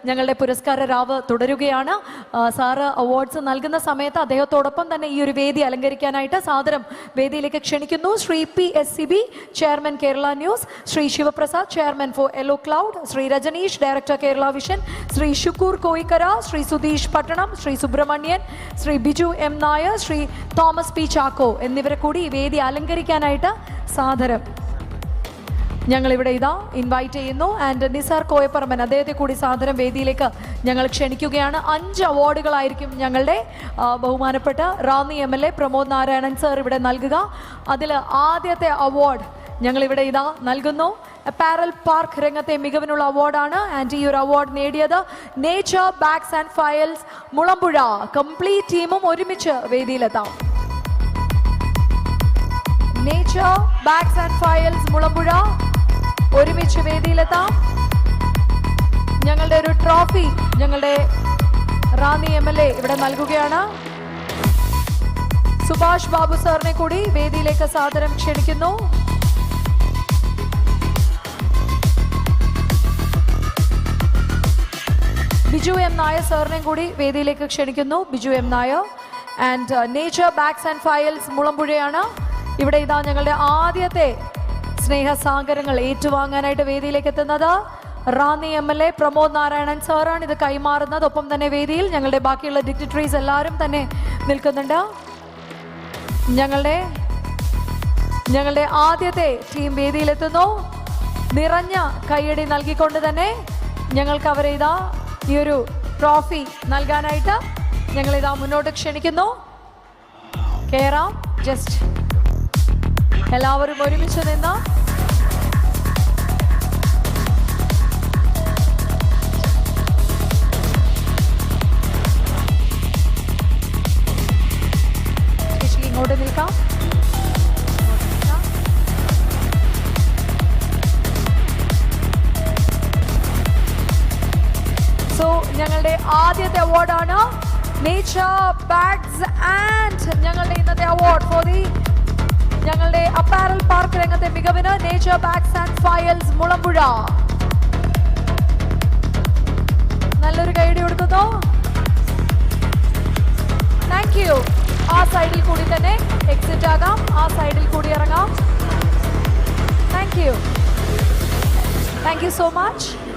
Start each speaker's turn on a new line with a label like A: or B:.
A: ഞങ്ങളുടെ പുരസ്കാര രാവ് തുടരുകയാണ്. സാറ് അവാർഡ്സ് നൽകുന്ന സമയത്ത് അദ്ദേഹത്തോടൊപ്പം തന്നെ ഈ ഒരു വേദി അലങ്കരിക്കാനായിട്ട് സാദരം വേദിയിലേക്ക് ക്ഷണിക്കുന്നു. Shri PSCB chairman Kerala News, Shri Sivaprasad chairman for Yellow Cloud, Shri Rajneesh director Kerala Vision, Shri Shukkur Koyikkara, Shri Sudheesh Pattanam, Shri Subrahmanyan, Shri Biju M. Nair, Shri Thomas P. Chacko എന്നിവരെ കൂടി ഈ വേദി അലങ്കരിക്കാനായിട്ട് സാദരം ഞങ്ങളിവിടെ ഇൻവൈറ്റ് ചെയ്യുന്നു. ആൻഡ് നിസാർ കോയപ്പറമ്പൻ അദ്ദേഹത്തെ കൂടി സാദരം വേദിയിലേക്ക് ഞങ്ങൾ ക്ഷണിക്കുകയാണ്. 5 അവാർഡുകളായിരിക്കും ഞങ്ങളുടെ ബഹുമാനപ്പെട്ട റാന്നി MLA പ്രമോദ് നാരായണൻ സർ ഇവിടെ നൽകുക. അതിൽ ആദ്യത്തെ അവാർഡ് ഞങ്ങളിവിടെ നൽകുന്നു. അപ്പാരൽ പാർക്ക് രംഗത്തെ മികവിനുള്ള അവാർഡാണ്. ആൻഡ് ഈ ഒരു അവാർഡ് നേടിയത് Nature Bags and Files Mulampuzha. Complete ടീമും ഒരുമിച്ച് വേദിയിലെത്താം. Nature Bags and Files Mulampuzha ഒരുമിച്ച് വേദിയിലെത്താം. ഞങ്ങളുടെ ഒരു ട്രോഫി ഞങ്ങളുടെ റാന്നി MLA ഇവിടെ നൽകുകയാണ്. സുഭാഷ് ബാബു സാറിനെ കൂടി വേദിയിലേക്ക് സാദരം ക്ഷണിക്കുന്നു. ബിജു M. നായർ സാറിനെ കൂടി വേദിയിലേക്ക് ക്ഷണിക്കുന്നു. Biju M. Nair. And Nature Bags and Files മുളമ്പുഴയാണ്. ഇവിടെ ഞങ്ങളുടെ ആദ്യത്തെ സ്നേഹസാഗരങ്ങൾ ഏറ്റുവാങ്ങാനായിട്ട് വേദിയിലേക്ക് എത്തുന്നത് റാന്നി MLA പ്രമോദ് നാരായണൻ സാറാണ്. ഇത് കൈമാറുന്നത്. ഒപ്പം തന്നെ വേദിയിൽ ഞങ്ങളുടെ ബാക്കിയുള്ള ഡിഗ്നിറ്ററീസ് എല്ലാവരും തന്നെ നിൽക്കുന്നുണ്ട്. ഞങ്ങളുടെ ആദ്യത്തെ ടീം വേദിയിലെത്തുന്നു. നിറഞ്ഞ കൈയടി നൽകിക്കൊണ്ട് തന്നെ ഞങ്ങൾക്ക് അവരെ ഈ ഒരു ട്രോഫി നൽകാനായിട്ട് ഞങ്ങളിതാ മുന്നോട്ട് ക്ഷണിക്കുന്നു. കേറാം. ജസ്റ്റ് എല്ലാവരും ഒരുമിച്ച് നിന്ന് ഇങ്ങോട്ട് നിൽക്കാം. സോ ഞങ്ങളുടെ ആദ്യത്തെ അവാർഡാണ് നേച്ചർ ബാഗ്സ് ആൻഡ് ഞങ്ങളുടെ ഇന്നത്തെ അവാർഡ് ഫോർ ഞങ്ങളുടെ അപ്പാരൽ പാർക്ക് രംഗത്തെ മികവിന് nature Bags and Files Mulampuzha. നല്ലൊരു കൈയടി കൊടുക്കുന്നു. Thank you. ആ സൈഡിൽ കൂടി തന്നെ എക്സിറ്റ് ആകാം. ആ സൈഡിൽ കൂടി ഇറങ്ങാം. Thank you so much.